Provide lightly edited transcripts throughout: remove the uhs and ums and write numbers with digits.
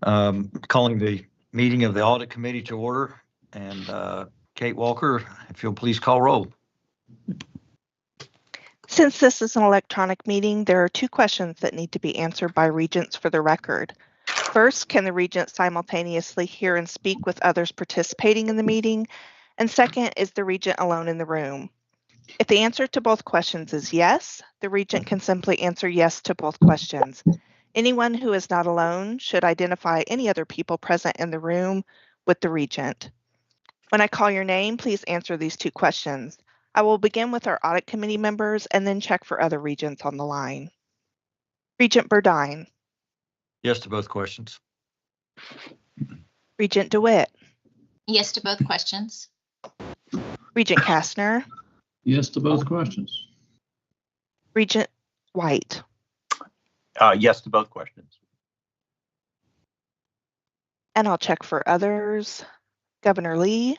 Calling the meeting of the Audit Committee to order. And Kate Walker, if you'll please call roll. Since this is an electronic meeting, there are two questions that need to be answered by regents for the record. First, can the regent simultaneously hear and speak with others participating in the meeting? And second, is the regent alone in the room? If the answer to both questions is yes, the regent can simply answer yes to both questions. Anyone who is not alone should identify any other people present in the room with the regent. When I call your name, please answer these two questions. I will begin with our audit committee members and then check for other regents on the line. Regent Burdine. Yes to both questions. Regent DeWitt. Yes to both questions. Regent Kastner. Yes to both questions. Regent White. Yes to both questions. And I'll check for others. Governor Lee.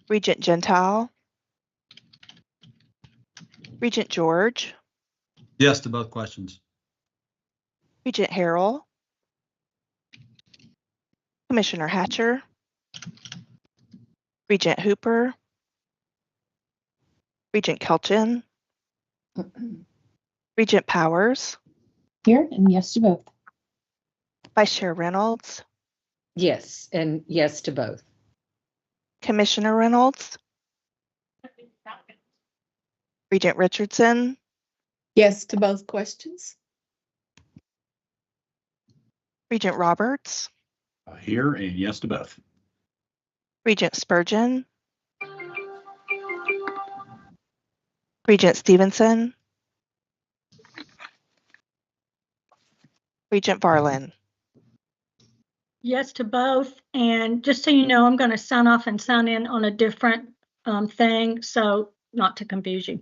Regent Gentile. Regent George. Yes to both questions. Regent Harrell. Commissioner Hatcher. Regent Hooper. Regent Kelchin. Regent Powers. Here and yes to both. Vice Chair Reynolds. Yes, and yes to both. Commissioner Reynolds. Regent Richardson. Yes to both questions. Regent Roberts. Here and yes to both. Regent Spurgeon. Regent Stevenson. Regent Varlin. Yes to both. And just so you know, I'm going to sign off and sign in on a different thing, so not to confuse you.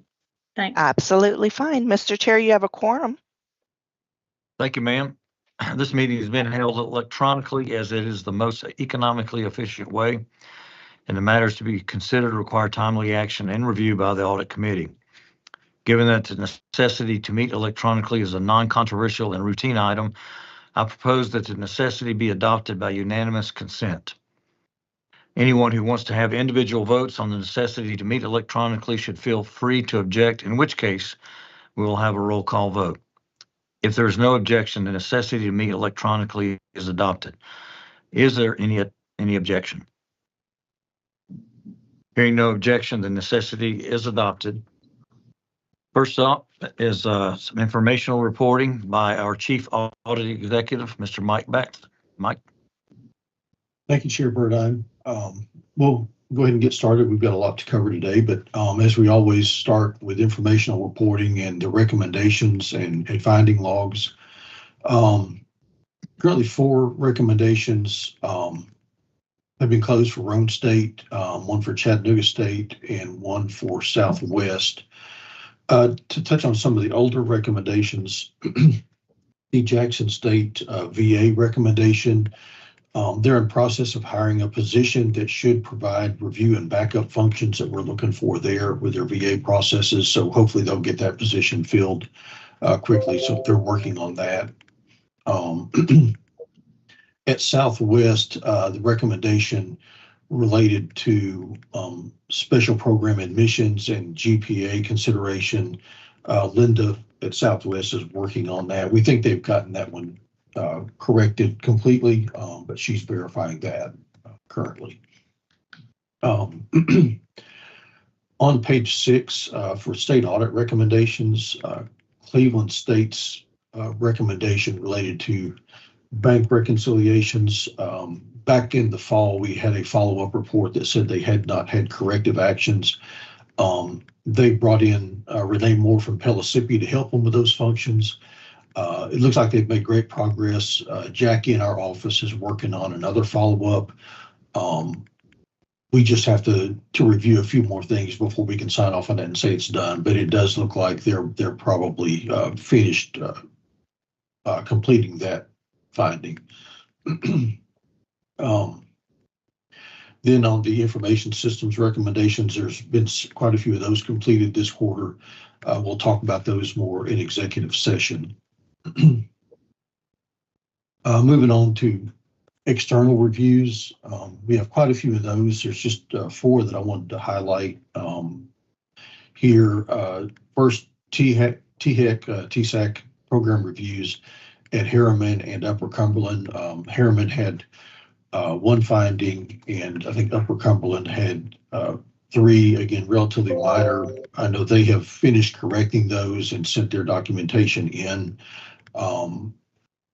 Thanks. Absolutely fine. Mr. Chair, you have a quorum. Thank you, ma'am. This meeting has been held electronically as it is the most economically efficient way, and the matters to be considered require timely action and review by the Audit Committee. Given that the necessity to meet electronically is a non-controversial and routine item, I propose that the necessity be adopted by unanimous consent. Anyone who wants to have individual votes on the necessity to meet electronically should feel free to object, in which case we will have a roll call vote. If there is no objection, the necessity to meet electronically is adopted. Is there any objection? Hearing no objection, the necessity is adopted. First up is some informational reporting by our Chief Audit Executive, Mr. Mike Baxter. Mike. Thank you, Chair Burdine. We'll go ahead and get started. We've got a lot to cover today, but as we always start with informational reporting and the recommendations and finding logs. Currently 4 recommendations have been closed for Roane State, 1 for Chattanooga State, and 1 for Southwest. To touch on some of the older recommendations, the Jackson State VA recommendation, they're in process of hiring a position that should provide review and backup functions that we're looking for there with their VA processes. So hopefully they'll get that position filled quickly. So they're working on that. At Southwest, the recommendation related to special program admissions and GPA consideration. Linda at Southwest is working on that. We think they've gotten that one corrected completely, but she's verifying that currently. On page 6 for state audit recommendations, Cleveland State's recommendation related to bank reconciliations. Back in the fall, we had a follow-up report that said they had not had corrective actions. They brought in Renee Moore from Pellissippi to help them with those functions. It looks like they've made great progress. Jackie in our office is working on another follow-up. We just have to review a few more things before we can sign off on that and say it's done. But it does look like they're probably finished completing that finding. Then on the information systems recommendations, there's been quite a few of those completed this quarter. We'll talk about those more in executive session. Moving on to external reviews, we have quite a few of those. There's just 4 that I wanted to highlight here. First, TSAC program reviews at Harriman and Upper Cumberland. Harriman had 1 finding, and I think Upper Cumberland had 3, again, relatively minor. I know they have finished correcting those and sent their documentation in.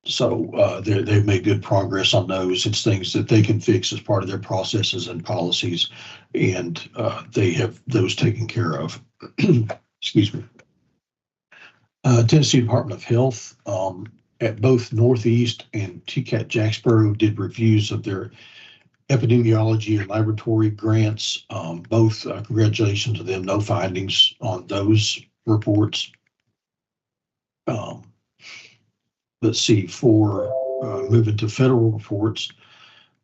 So they've made good progress on those. It's things that they can fix as part of their processes and policies, and they have those taken care of. Excuse me. Tennessee Department of Health at both Northeast and TCAT Jacksboro did reviews of their epidemiology and laboratory grants. Both congratulations to them. No findings on those reports. Let's see, for moving to federal reports,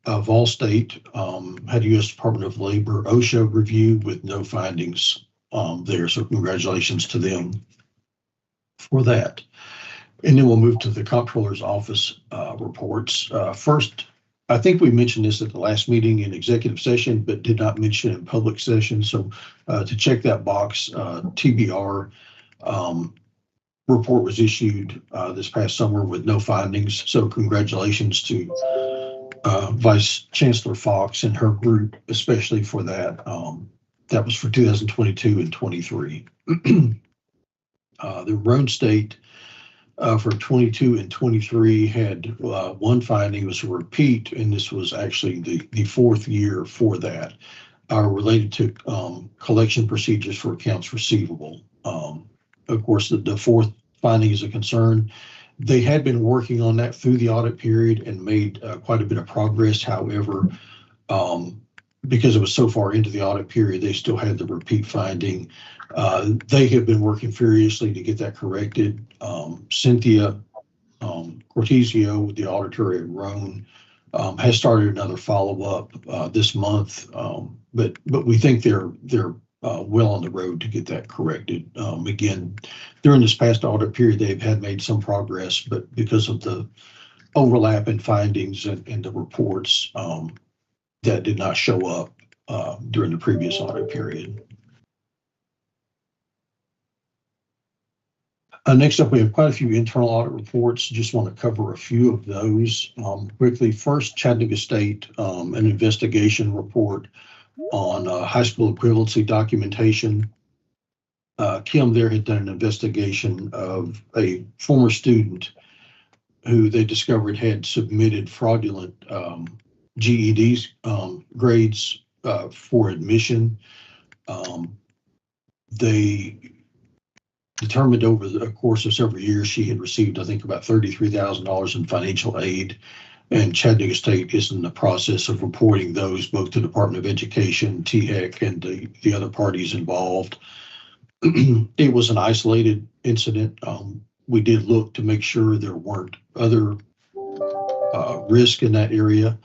Vol State had a U.S. Department of Labor OSHA review with no findings there. So congratulations to them for that. And then we'll move to the Comptroller's Office reports. First, I think we mentioned this at the last meeting in executive session, but did not mention it in public session. So to check that box, TBR report was issued this past summer with no findings. So congratulations to Vice Chancellor Fox and her group, especially for that. That was for 2022 and 23. The Roan State for 22 and 23 had 1 finding. It was a repeat, and this was actually the 4th year for that, related to collection procedures for accounts receivable. Of course, the 4th finding is a concern. They had been working on that through the audit period and made quite a bit of progress. However, because it was so far into the audit period, they still had the repeat finding. They have been working furiously to get that corrected. Cynthia Cortesio, the auditor at Roan, has started another follow-up this month, but we think they're well on the road to get that corrected. Again, during this past audit period, they've had made some progress, but because of the overlap in findings and the reports, that did not show up during the previous audit period. Next up, we have quite a few internal audit reports. Just want to cover a few of those quickly. First, Chattanooga State, an investigation report on high school equivalency documentation. Kim there had done an investigation of a former student who they discovered had submitted fraudulent GED grades for admission. They determined over the course of several years she had received, I think, about $33,000 in financial aid, and Chattanooga State is in the process of reporting those both to the Department of Education, THEC, and the other parties involved. It was an isolated incident. We did look to make sure there weren't other risk in that area.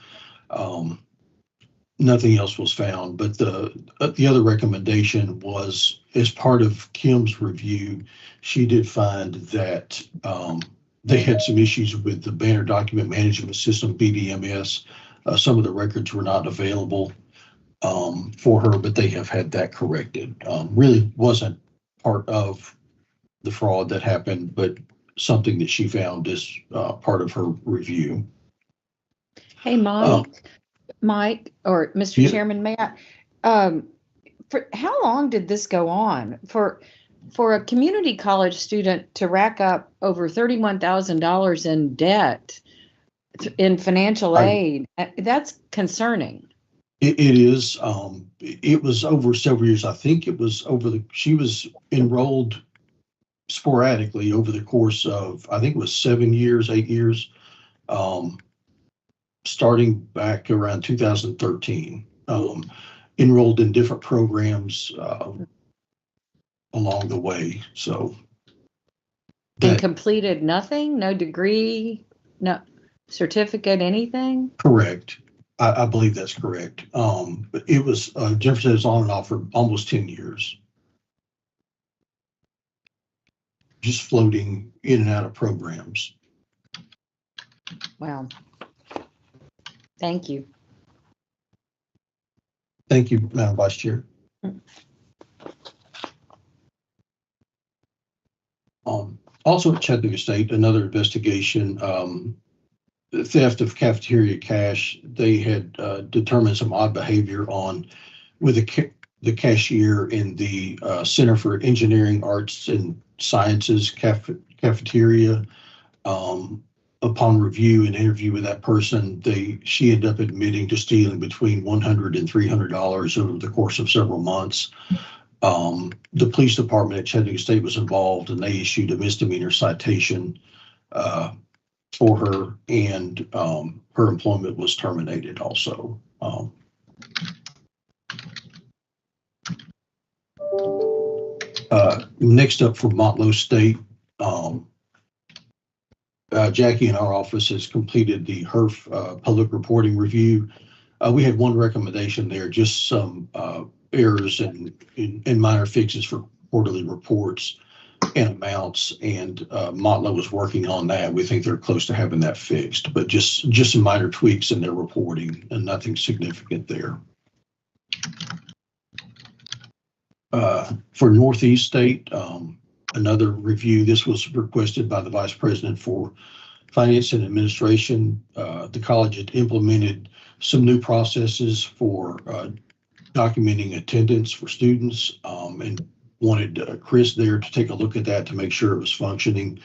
Nothing else was found, but the other recommendation was, as part of Kim's review, she did find that they had some issues with the Banner Document Management System, BDMS. Some of the records were not available for her, but they have had that corrected. Really wasn't part of the fraud that happened, but something that she found as part of her review. Hey, Mike, or Mr. Yeah. Chairman, may I, for how long did this go on? For a community college student to rack up over $31,000 in debt in financial aid, that's concerning. It is. It was over several years. I think it was she was enrolled sporadically over the course of, I think it was 7 years, 8 years, starting back around 2013, enrolled in different programs along the way. So. And completed nothing, no degree, no certificate, anything? Correct. I believe that's correct. But it was, Jefferson was on and off for almost 10 years. Just floating in and out of programs. Wow. Thank you. Thank you, Madam Vice Chair. Also at Chattanooga State, another investigation, the theft of cafeteria cash. They had determined some odd behavior with the cashier in the Center for Engineering, Arts, and Sciences cafeteria. Upon review and interview with that person, she ended up admitting to stealing between $100 and $300 over the course of several months. The police department at Chattanooga State was involved, and they issued a misdemeanor citation for her, and her employment was terminated also. Next up for Montlow State, Jackie in our office has completed the HERF public reporting review. We had one recommendation there, just some errors and minor fixes for quarterly reports and amounts, and Montlow was working on that. We think they're close to having that fixed, but just some minor tweaks in their reporting and nothing significant there. For Northeast State, another review. This was requested by the Vice President for Finance and Administration. The college had implemented some new processes for documenting attendance for students, and wanted Chris there to take a look at that to make sure it was functioning.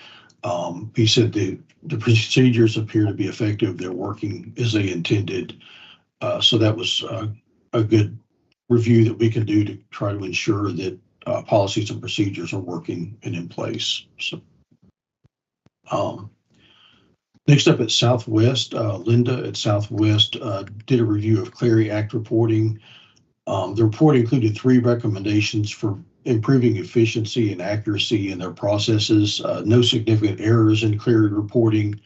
He said the procedures appear to be effective. They're working as they intended. So that was a good review that we can do to try to ensure that policies and procedures are working and in place. So, next up at Southwest, Linda at Southwest did a review of Clery Act reporting. The report included 3 recommendations for improving efficiency and accuracy in their processes. No significant errors in Clery reporting,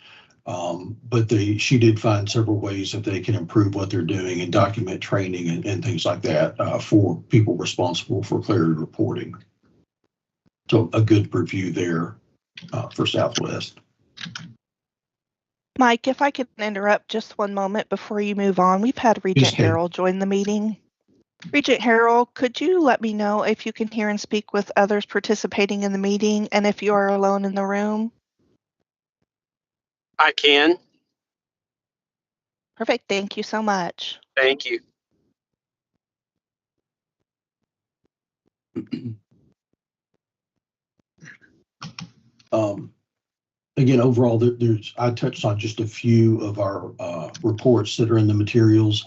but she did find several ways that they can improve what they're doing and document training and things like that for people responsible for Clery reporting. So a good review there for Southwest. Mike, if I could interrupt just one moment before you move on. We've had Regent Harrell join the meeting. Regent Harrell, could you let me know if you can hear and speak with others participating in the meeting, and if you are alone in the room? I can. Perfect. Thank you so much. Thank you. Again, overall, I touched on just a few of our reports that are in the materials.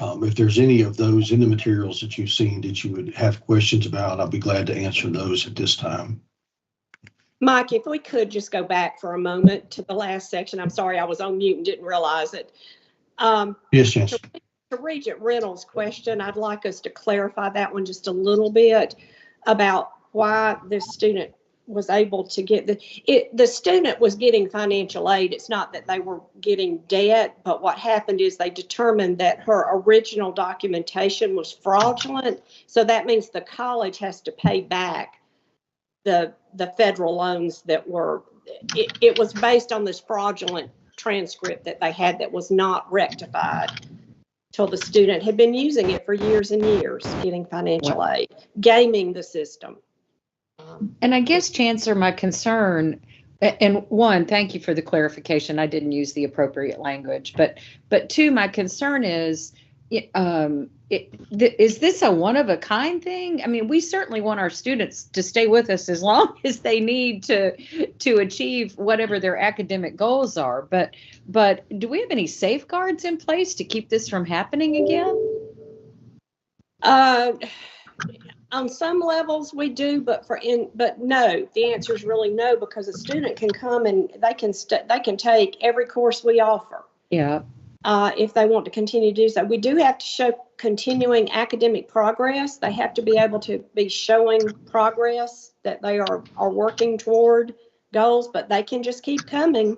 If there's any of those in the materials that you've seen that you would have questions about, I'll be glad to answer those at this time. Mike, if we could just go back for a moment to the last section. I'm sorry, I was on mute and didn't realize it. Yes, yes. To Regent Reynolds' question, I'd like us to clarify that one just a little bit about why this student was able to get the student was getting financial aid. It's not that they were getting debt, but what happened is they determined that her original documentation was fraudulent. So that means the college has to pay back the federal loans that were, it was based on this fraudulent transcript that they had that was not rectified till the student had been using it for years and years, getting financial aid, gaming the system. And I guess, Chancellor, my concern, and one, thank you for the clarification. I didn't use the appropriate language, but two, my concern is, is this a one-of-a-kind thing? I mean, we certainly want our students to stay with us as long as they need to achieve whatever their academic goals are. But do we have any safeguards in place to keep this from happening again? On some levels we do, but no, the answer is really no, because a student can come and they can take every course we offer. Yeah. If they want to continue to do so. We do have to show continuing academic progress. They have to be able to be showing progress that they are working toward goals, but they can just keep coming.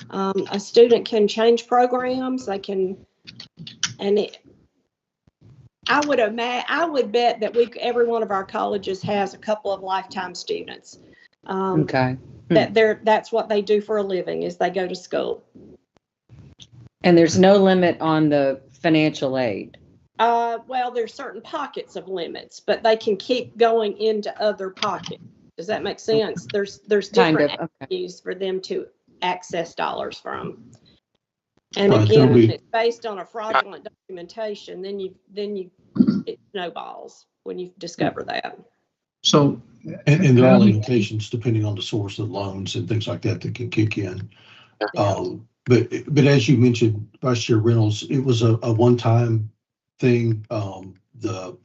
A student can change programs. They can, I would bet that every one of our colleges has a couple of lifetime students. Okay. That's what they do for a living, is they go to school. And there's no limit on the financial aid. Well, there's certain pockets of limits, but they can keep going into other pockets. Does that make sense? There's Kind different of, okay. avenues for them to access dollars from. And Right, again, there'll be- when it's based on a fraudulent documentation, then it snowballs when you discover that. So, And there are limitations depending on the source of loans and things like that that can kick in. But as you mentioned, Vice Chair Reynolds, it was a one-time thing. The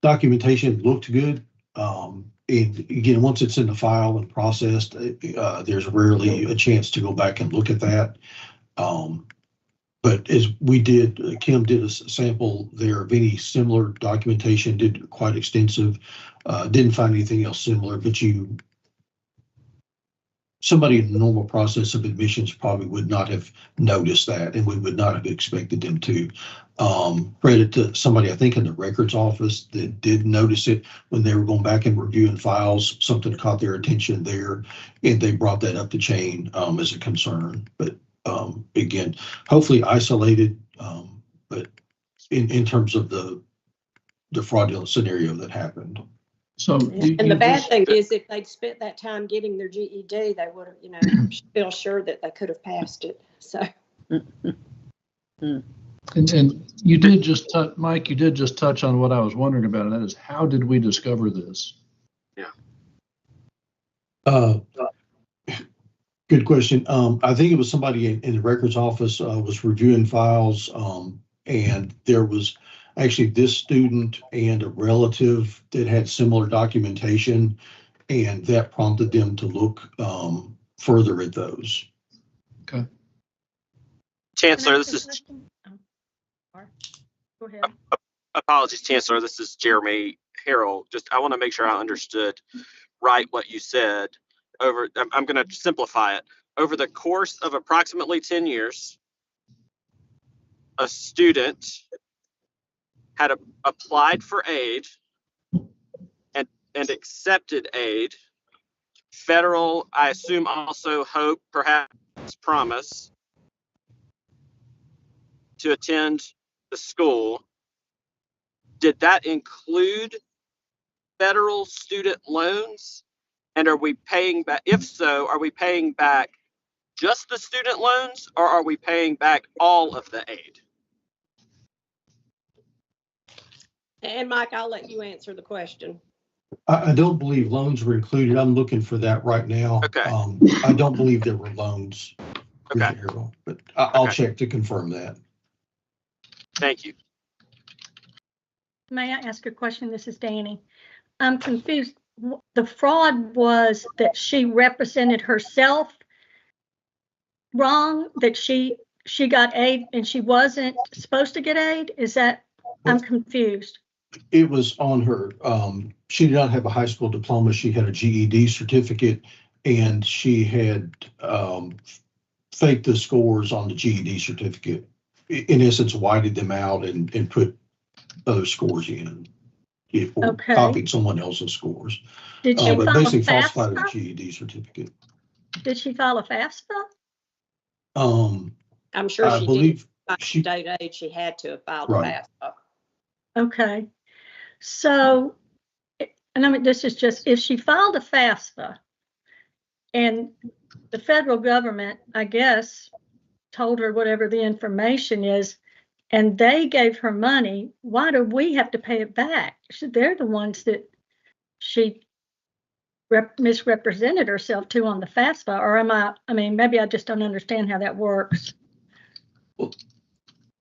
documentation looked good. And again, once it's in the file and processed, there's rarely a chance to go back and look at that. But as we did, Kim did a sample there of any similar documentation, did quite extensive, didn't find anything else similar, but somebody in the normal process of admissions probably would not have noticed that, and we would not have expected them to. Credit to somebody, I think in the records office, that did notice it when they were going back and reviewing files. Something caught their attention there, and they brought that up the chain as a concern. But again, hopefully isolated, but in terms of the fraudulent scenario that happened. so. And the bad thing is, if they'd spent that time getting their GED, they would have, feel sure that they could have passed it. So. And you did just touch, Mike, you did just touch on what I was wondering about, and that is, how did we discover this? Good question. I think it was somebody in the records office was reviewing files, and there was actually this student and a relative that had similar documentation, and that prompted them to look further at those. Okay. Chancellor, this is, Go ahead. apologies, Chancellor, this is Jeremy Harrell. Just, I want to make sure I understood right what you said. I'm going to simplify it. Over the course of approximately 10 years, a student had applied for aid and accepted aid. Federal, I assume also Hope, perhaps Promise, to attend the school. Did that include federal student loans? And are we paying back? If so, are we paying back just the student loans, or are we paying back all of the aid? And Mike, I'll let you answer the question. I don't believe loans were included. I'm looking for that right now. Okay. I don't believe there were loans. Okay. But I'll Okay. check to confirm that. Thank you. May I ask a question? This is Danny. I'm confused. The fraud was that she represented herself wrong, that she got aid and she wasn't supposed to get aid? Is that, I'm confused. It was on her. She did not have a high school diploma. She had a GED certificate, and she had faked the scores on the GED certificate. In essence, whited them out and put other scores in. Or Okay. copied someone else's scores. Did she But file a basically falsified a FAFSA? GED certificate. Did she file a FAFSA? I'm sure I she believe did. By she- state aid, she had to have filed Right. a FAFSA. Okay. So, and I mean, this is just, if she filed a FAFSA and the federal government, I guess, told her whatever the information is, and they gave her money, why do we have to pay it back? They're the ones that she misrepresented herself to on the FAFSA, or I mean, maybe I just don't understand how that works. Well,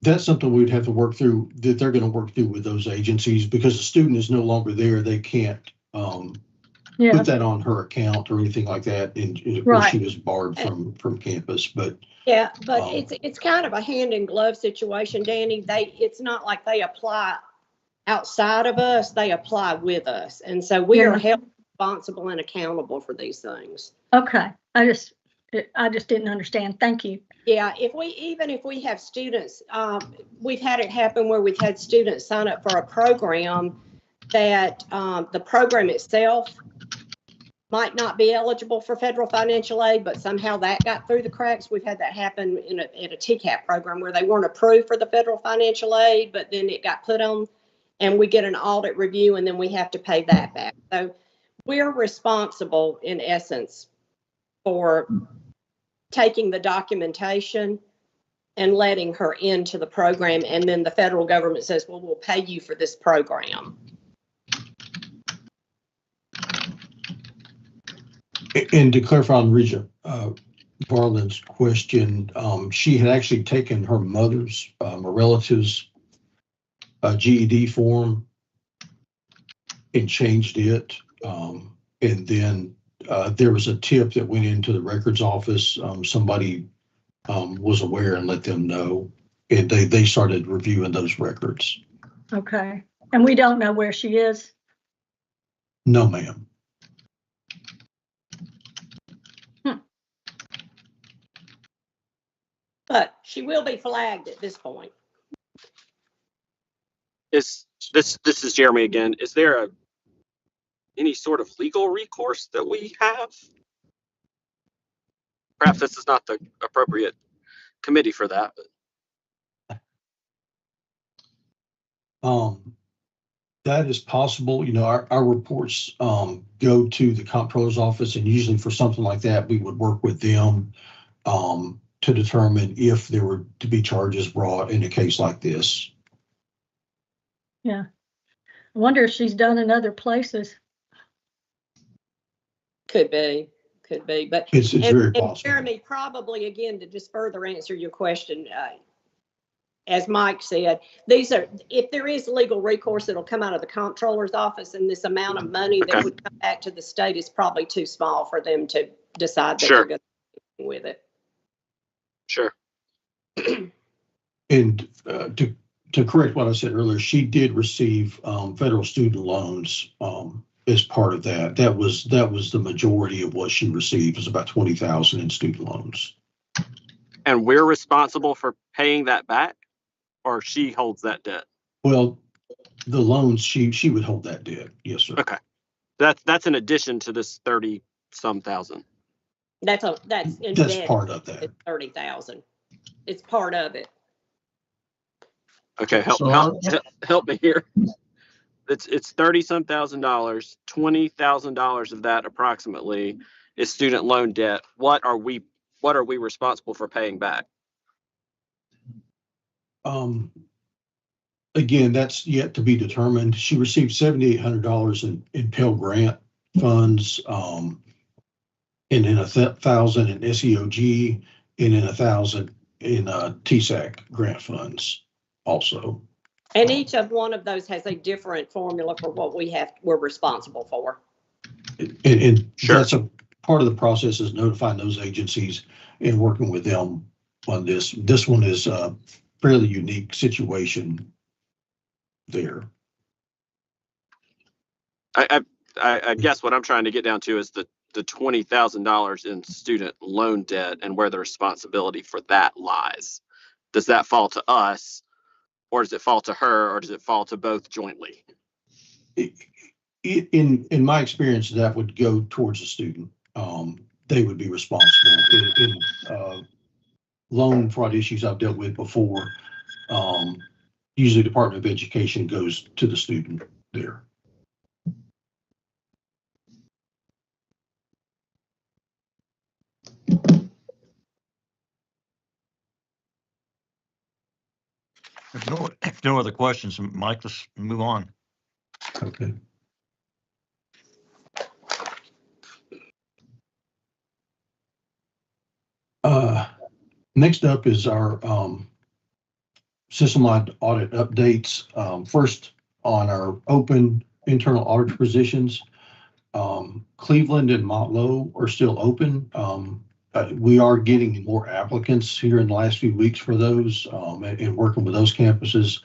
that's something we'd have to work through, that they're going to work through with those agencies, because the student is no longer there. They can't Yeah, put that on her account or anything like that. And of course, Right. she was barred from campus, but Yeah, but it's kind of a hand in glove situation, Danny. It's not like they apply outside of us, they apply with us. And so we Yeah. are held responsible and accountable for these things. okay. I just didn't understand. Thank you. Yeah, even if we have students, we've had it happen where we've had students sign up for a program that the program itself might not be eligible for federal financial aid, but somehow that got through the cracks. We've had that happen in a TCAP program where they weren't approved for the federal financial aid, but then it got put on and we get an audit review and then we have to pay that back. So we're responsible in essence for taking the documentation and letting her into the program. And then the federal government says, well, we'll pay you for this program. And to clarify on Regent Barland's question, she had actually taken her mother's, a relative's GED form and changed it. And then there was a tip that went into the records office. Somebody was aware and let them know. And they started reviewing those records. Okay. And we don't know where she is? No, ma'am. But she will be flagged at this point. This is Jeremy again. Is there any sort of legal recourse that we have? Perhaps this is not the appropriate committee for that. But. That is possible. You know, our reports go to the comptroller's office, and usually for something like that, we would work with them to determine if there were to be charges brought in a case like this. Yeah. I wonder if she's done in other places. Could be, but it's very possible. And Jeremy, probably again, to just further answer your question, as Mike said, if there is legal recourse, it'll come out of the comptroller's office, and this amount of money that would come back to the state is probably too small for them to decide that they're going to do with it. Sure. And to correct what I said earlier, she did receive federal student loans as part of that. That was the majority of what she received, was about $20,000 in student loans. And we're responsible for paying that back, or she holds that debt? Well, the loans, she would hold that debt. Yes, sir. Okay. That's in addition to this 30-some thousand. That's part of that. It's 30,000. It's part of it. Okay, help me here. It's $30-some thousand. $20,000 of that approximately is student loan debt. What are we responsible for paying back? Again, that's yet to be determined. She received $7,800 in Pell Grant funds, and then $1,000 in SEOG, and then $1,000 in TSAC grant funds also. And each of one of those has a different formula for what we're responsible for. And sure. That's a part of the process, is notifying those agencies and working with them on this. This one is a fairly unique situation there. I guess what I'm trying to get down to is the $20,000 in student loan debt and where the responsibility for that lies. Does that fall to us, or does it fall to her, or does it fall to both jointly? In my experience, that would go towards the student. They would be responsible. In loan fraud issues I've dealt with before, usually Department of Education goes to the student there. If no other questions, Mike, let's move on. Okay. Next up is our system-wide audit updates. First, on our open internal auditor positions, Cleveland and Montlow are still open. We are getting more applicants here in the last few weeks for those, and working with those campuses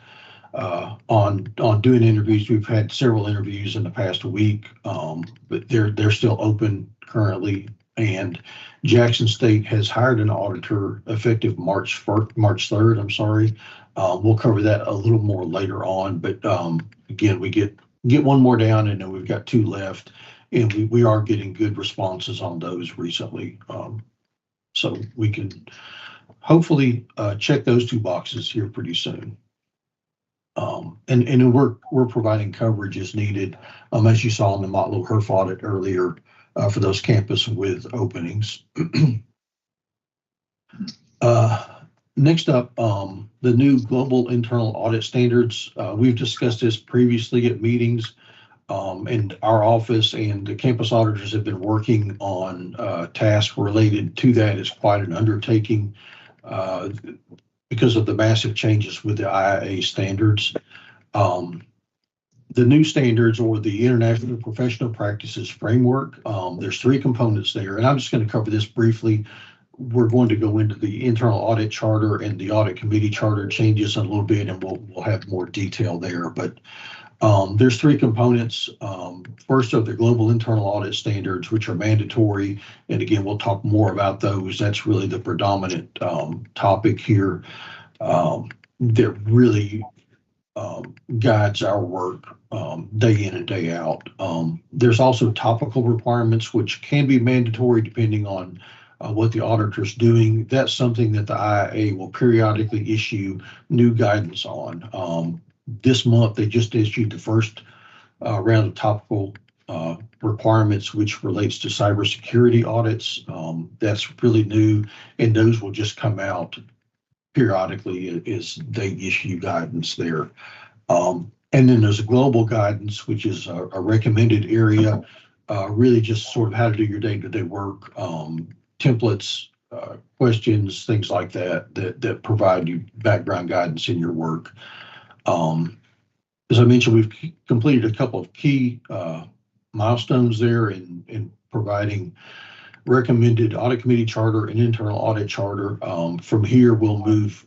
on doing interviews. We've had several interviews in the past week, but they're still open currently. And Jackson State has hired an auditor effective March 3rd. I'm sorry. We'll cover that a little more later on, but again, we get one more down, and then we've got two left. And we are getting good responses on those recently. So we can hopefully check those 2 boxes here pretty soon. And we're providing coverage as needed, as you saw in the Motlow HERF audit earlier, for those campus with openings. Next up, the new global internal audit standards. We've discussed this previously at meetings, and our office and the campus auditors have been working on tasks related to that. It's quite an undertaking because of the massive changes with the IIA standards. The new standards, or the International Professional Practices Framework, there's 3 components there, and I'm just going to cover this briefly. We're going to go into the internal audit charter and the audit committee charter changes in a little bit, and we'll have more detail there. But there's 3 components. First are the global internal audit standards, which are mandatory, and again, we'll talk more about those. That's really the predominant topic here. That really guides our work day in and day out. There's also topical requirements, which can be mandatory depending on what the auditor's doing. That's something that the IIA will periodically issue new guidance on. This month, they just issued the first round of topical requirements, which relates to cybersecurity audits. That's really new, and those will just come out periodically as they issue guidance there. And then there's a global guidance, which is a recommended area, really just sort of how to do your day-to-day work, templates, questions, things like that provide you background guidance in your work. As I mentioned, we've completed a couple of key milestones there in providing recommended audit committee charter and internal audit charter. From here, we'll move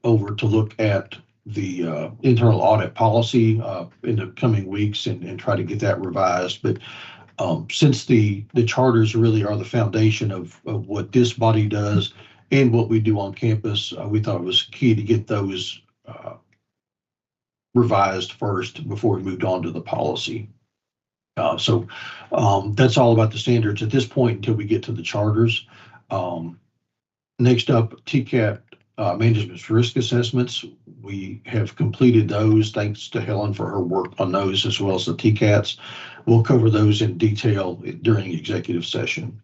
over to look at the internal audit policy in the coming weeks and try to get that revised. But since the charters really are the foundation of what this body does and what we do on campus, we thought it was key to get those revised first before we moved on to the policy. So that's all about the standards at this point until we get to the charters. Next up, TCAT management risk assessments. We have completed those. Thanks to Helen for her work on those, as well as the TCATs. We'll cover those in detail during executive session.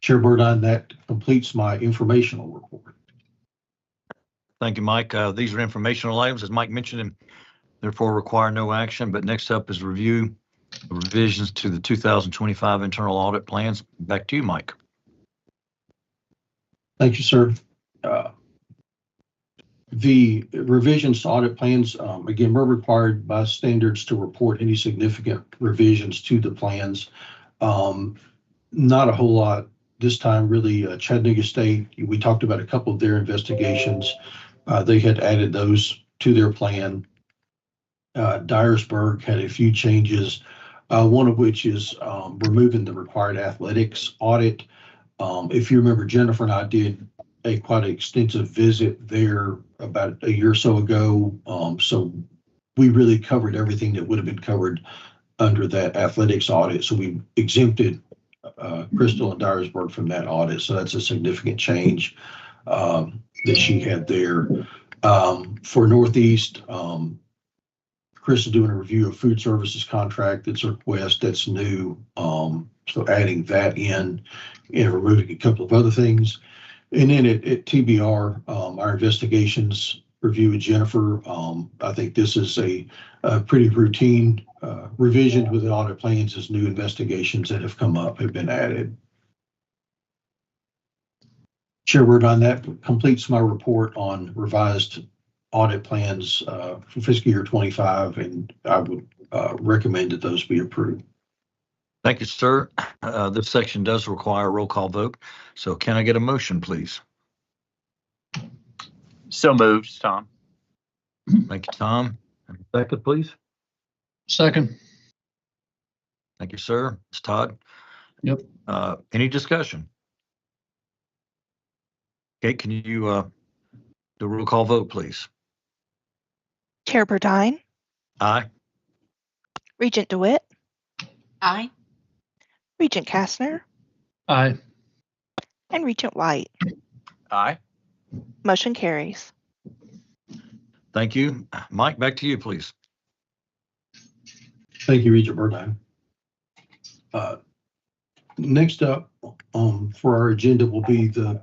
Chair Burdine, that completes my informational report. Thank you, Mike. These are informational items, as Mike mentioned, and therefore require no action. But next up is review of revisions to the 2025 internal audit plans. Back to you, Mike. Thank you, sir. The revisions to audit plans, again, we're required by standards to report any significant revisions to the plans. Not a whole lot this time, really. Chattanooga State, we talked about a couple of their investigations. They had added those to their plan. Dyersburg had a few changes, one of which is removing the required athletics audit. If you remember, Jennifer and I did a quite extensive visit there about a year or so ago. So we really covered everything that would have been covered under that athletics audit. So we exempted Crystal and Dyersburg from that audit. So that's a significant change that she had there. For Northeast, Chris is doing a review of food services contract. That's a request that's new. So adding that in and removing a couple of other things. And then at TBR, our investigations review with Jennifer. I think this is a pretty routine revision with the audit plans as new investigations that have come up have been added. Chair Word, on that completes my report on revised audit plans for fiscal year 25, and I would recommend that those be approved. Thank you, sir. This section does require a roll call vote. So can I get a motion, please? So moved, Tom. Thank you, Tom. And a second, please. Second. Thank you, sir. It's Todd. Yep. Any discussion? Okay, can you do a roll call vote, please? Chair Burdine, Aye. Regent DeWitt, Aye. Regent Kastner, Aye. and Regent White. Aye. Motion carries. Thank you. Mike, back to you, please. Thank you, Regent Burdine. Next up for our agenda will be the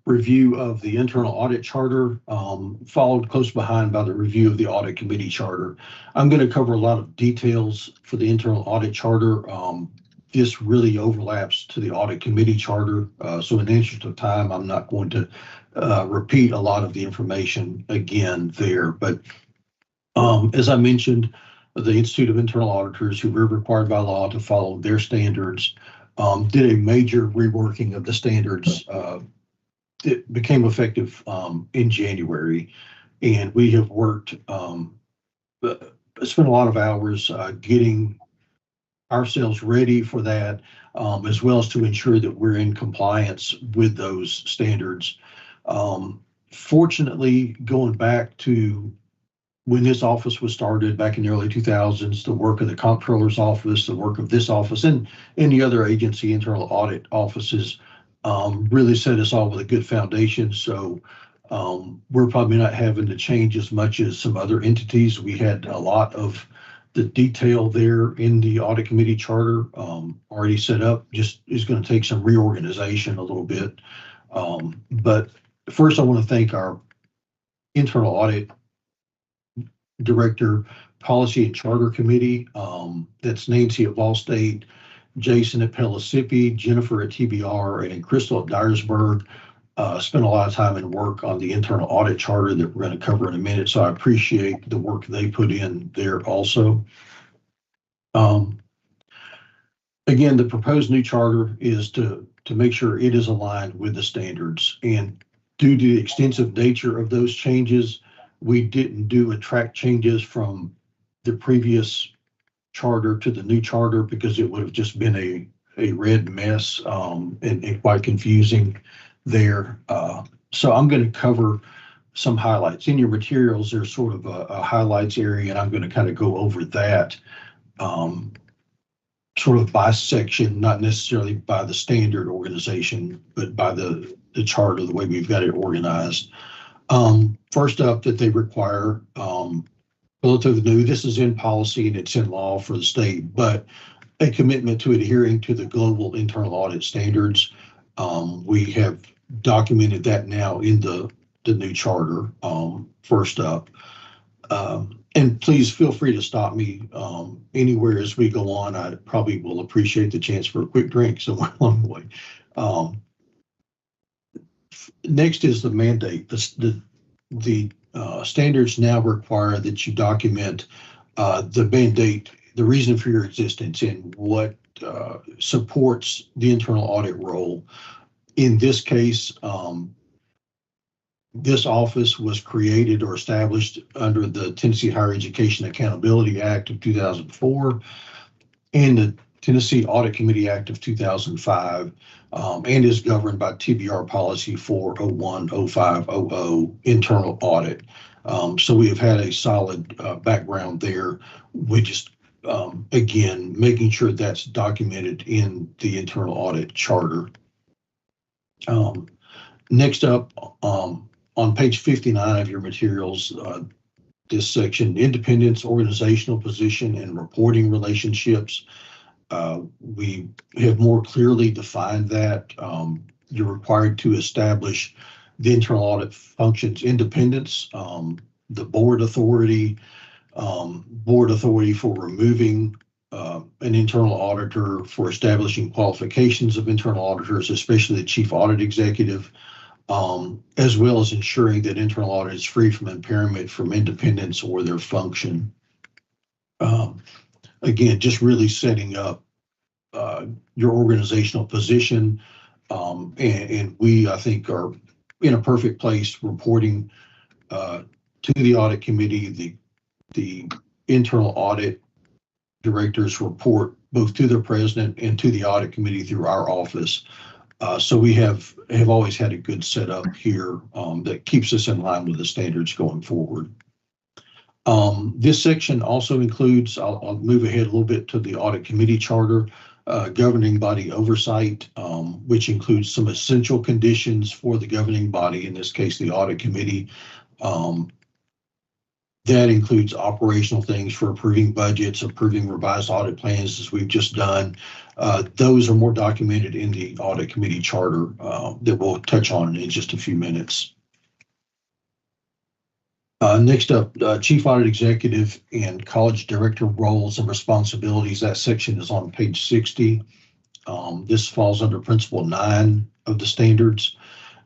review of the internal audit charter, followed close behind by the review of the audit committee charter. I'm going to cover a lot of details for the internal audit charter. This really overlaps to the audit committee charter. So in the interest of time, I'm not going to repeat a lot of the information again there. But as I mentioned, the Institute of Internal Auditors, who were required by law to follow their standards, did a major reworking of the standards. It became effective in January, and we have worked, spent a lot of hours getting ourselves ready for that, as well as to ensure that we're in compliance with those standards. Fortunately, going back to when this office was started back in the early 2000s, the work of the comptroller's office, the work of this office, and any other agency internal audit offices really set us all with a good foundation. So we're probably not having to change as much as some other entities. We had a lot of the detail there in the audit committee charter already set up. Just is going to take some reorganization a little bit. But first, I want to thank our internal audit director, policy and charter committee. That's Nancy at Ball State, Jason at Pellissippi, Jennifer at TBR, and Crystal at Dyersburg. Spent a lot of time and work on the internal audit charter that we're going to cover in a minute. So I appreciate the work they put in there also. Again, the proposed new charter is to make sure it is aligned with the standards. And due to the extensive nature of those changes, we didn't do a track changes from the previous charter to the new charter because it would have just been a red mess and quite confusing there. So I'm going to cover some highlights. In your materials, there's sort of a highlights area, and I'm going to kind of go over that sort of by section, not necessarily by the standard organization, but by the charter, the way we've got it organized. First up, that they require relatively new, this is in policy and it's in law for the state, but a commitment to adhering to the global internal audit standards. We have documented that now in the new charter, first up. And please feel free to stop me anywhere as we go on. I probably will appreciate the chance for a quick drink somewhere along the way. Next is the mandate. The standards now require that you document the mandate, the reason for your existence, and what supports the internal audit role. In this case, this office was created or established under the Tennessee Higher Education Accountability Act of 2004 and the Tennessee Audit Committee Act of 2005, and is governed by TBR Policy 4010500 internal audit. So we have had a solid background there. We just, again, making sure that's documented in the internal audit charter. Next up, on page 59 of your materials, this section, independence, organizational position, and reporting relationships. We have more clearly defined that. You're required to establish the internal audit functions independence, the board authority for removing an internal auditor, for establishing qualifications of internal auditors, especially the chief audit executive, as well as ensuring that internal audit is free from impairment from independence or their function. Again, just really setting up your organizational position, and we, I think, are in a perfect place reporting to the audit committee. The internal audit directors report both to the president and to the audit committee through our office. So we have always had a good setup here that keeps us in line with the standards going forward. This section also includes, I'll move ahead a little bit to the audit committee charter, governing body oversight, which includes some essential conditions for the governing body, in this case, the audit committee. That includes operational things for approving budgets, approving revised audit plans, as we've just done. Those are more documented in the audit committee charter that we'll touch on in just a few minutes. Next up, Chief Audit Executive and College Director roles and responsibilities. That section is on page 60. This falls under Principle 9 of the standards,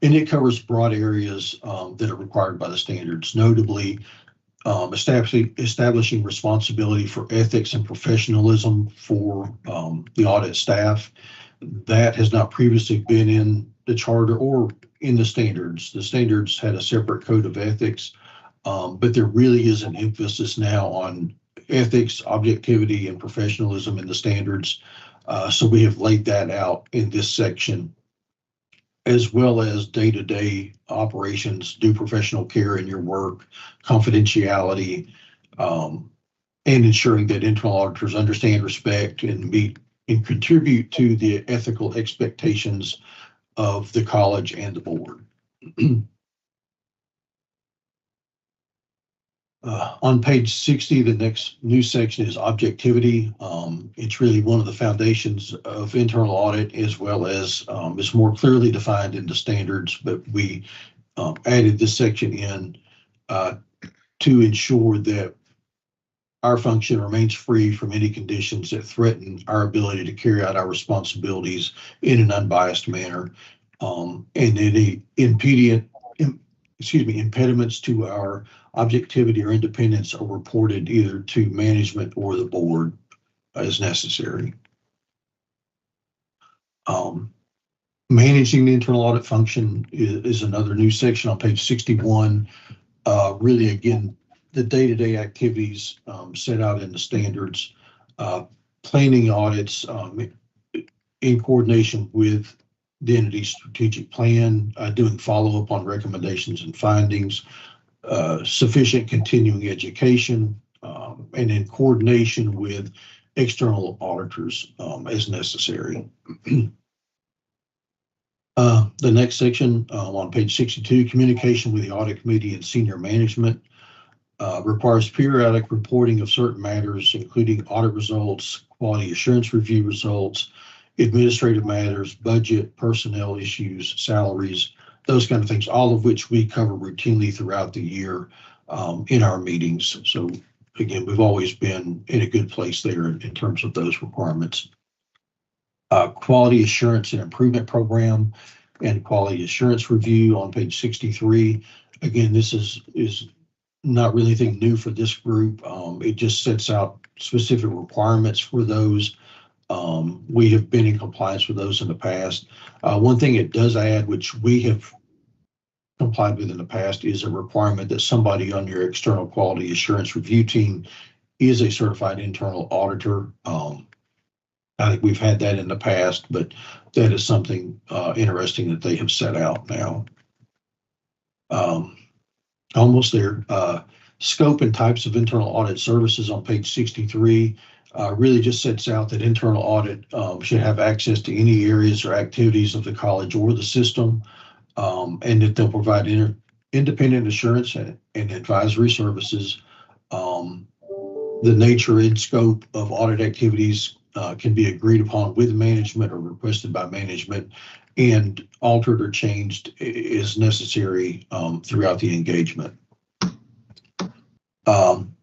and it covers broad areas that are required by the standards, notably establishing responsibility for ethics and professionalism for the audit staff. That has not previously been in the charter or in the standards. The standards had a separate code of ethics, but there really is an emphasis now on ethics, objectivity, and professionalism in the standards. So we have laid that out in this section, as well as day-to-day operations, do professional care in your work, confidentiality, and ensuring that internal auditors understand, respect, and meet and contribute to the ethical expectations of the college and the board. On page 60, the next new section is objectivity. It's really one of the foundations of internal audit, as well as it's more clearly defined in the standards, but we added this section in to ensure that our function remains free from any conditions that threaten our ability to carry out our responsibilities in an unbiased manner, and any impediments to our objectivity or independence are reported either to management or the board as necessary. Managing the internal audit function is another new section on page 61. Really, again, the day-to-day activities set out in the standards, planning audits in coordination with the entity's strategic plan, doing follow-up on recommendations and findings, sufficient continuing education, and in coordination with external auditors as necessary. The next section on page 62, communication with the audit committee and senior management, requires periodic reporting of certain matters, including audit results, quality assurance review results, administrative matters, budget, personnel issues, salaries, those kind of things, all of which we cover routinely throughout the year in our meetings. So again, we've always been in a good place there in terms of those requirements. Quality assurance and improvement program and quality assurance review on page 63. Again, this is not really anything new for this group. It just sets out specific requirements for those. We have been in compliance with those in the past. One thing it does add, which we have complied with in the past, is a requirement that somebody on your external quality assurance review team is a certified internal auditor. I think we've had that in the past, but that is something interesting that they have set out now. Almost there. Scope and types of internal audit services on page 63 really just sets out that internal audit should have access to any areas or activities of the college or the system, and that they'll provide independent assurance and advisory services. The nature and scope of audit activities can be agreed upon with management or requested by management, and altered or changed as necessary throughout the engagement.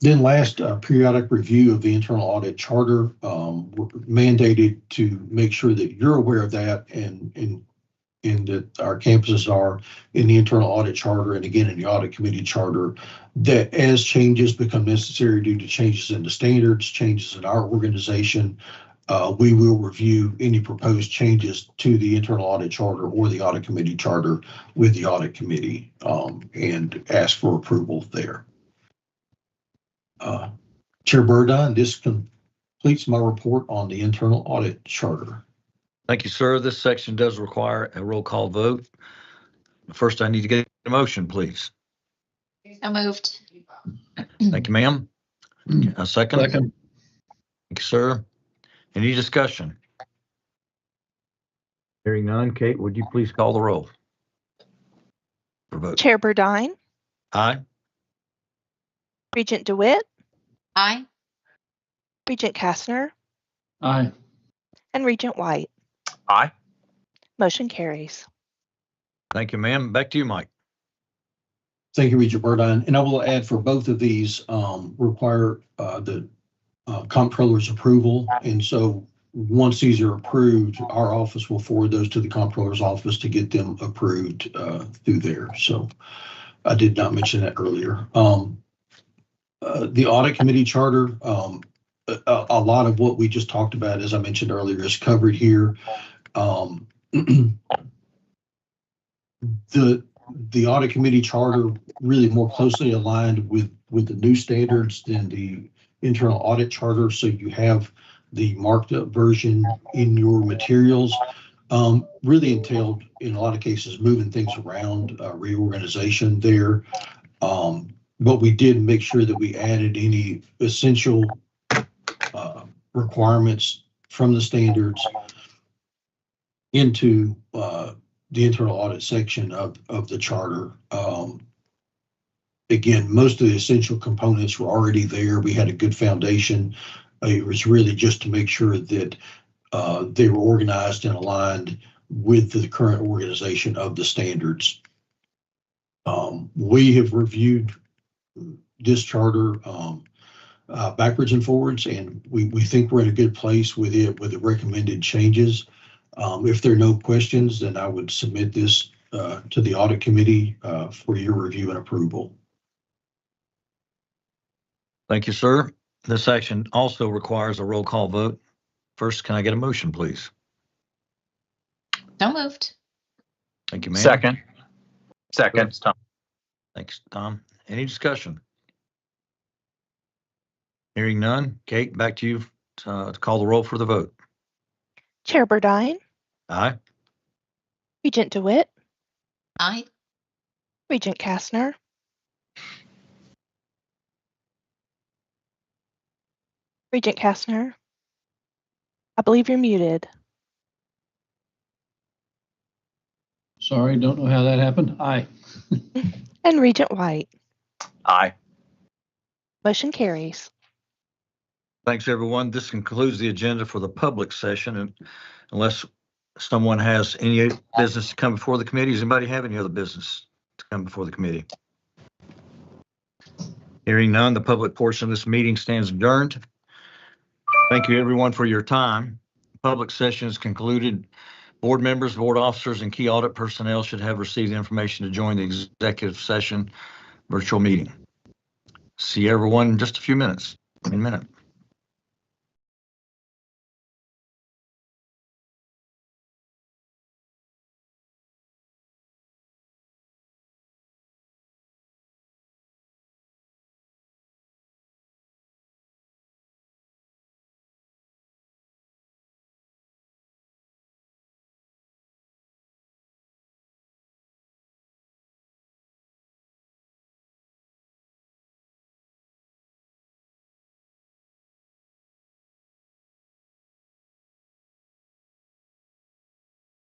Then last, periodic review of the internal audit charter. We're mandated to make sure that you're aware of that, and that our campuses are in the internal audit charter, and again in the audit committee charter, that as changes become necessary due to changes in the standards, changes in our organization, we will review any proposed changes to the internal audit charter or the audit committee charter with the audit committee and ask for approval there. Chair Burdine, this completes my report on the internal audit charter. Thank you, sir. This section does require a roll call vote. First, I need to get a motion, please. So moved. Thank you, ma'am. A second? Second. Thank you, sir. Any discussion? Hearing none. Kate, would you please call the roll? For vote. Chair Burdine, Aye. Regent DeWitt, Aye. Regent Kastner, Aye. and Regent White. Aye. Motion carries. Thank you, ma'am. Back to you, Mike. Thank you, Regent Burdine. And I will add for both of these, require the comptroller's approval. And so once these are approved, our office will forward those to the comptroller's office to get them approved through there. So I did not mention that earlier. The audit committee charter, a lot of what we just talked about, as I mentioned earlier, is covered here. The audit committee charter really more closely aligned with the new standards than the internal audit charter. So you have the marked up version in your materials. Really entailed in a lot of cases moving things around, reorganization there. But we did make sure that we added any essential requirements from the standards into the internal audit section of the charter. Again, most of the essential components were already there. We had a good foundation. It was really just to make sure that they were organized and aligned with the current organization of the standards. We have reviewed this charter backwards and forwards, and we think we're in a good place with it, with the recommended changes. If there are no questions, then I would submit this to the audit committee for your review and approval. Thank you, sir. This action also requires a roll call vote. First, can I get a motion, please? So moved. Thank you, ma'am. Second. Second, Tom. Thanks, Tom. Any discussion? Hearing none. Kate, back to you to call the roll for the vote. Chair Burdine, Aye. Regent DeWitt, Aye. Regent Kastner, Regent Kastner, I believe you're muted. Sorry, don't know how that happened. Aye. And Regent White. Aye. Motion carries. Thanks, everyone. This concludes the agenda for the public session. And unless someone has any business to come before the committee, does anybody have any other business to come before the committee? Hearing none, the public portion of this meeting stands adjourned. Thank you, everyone, for your time. Public session is concluded. Board members, board officers, and key audit personnel should have received the information to join the executive session virtual meeting. See everyone in just a few minutes. In a minute.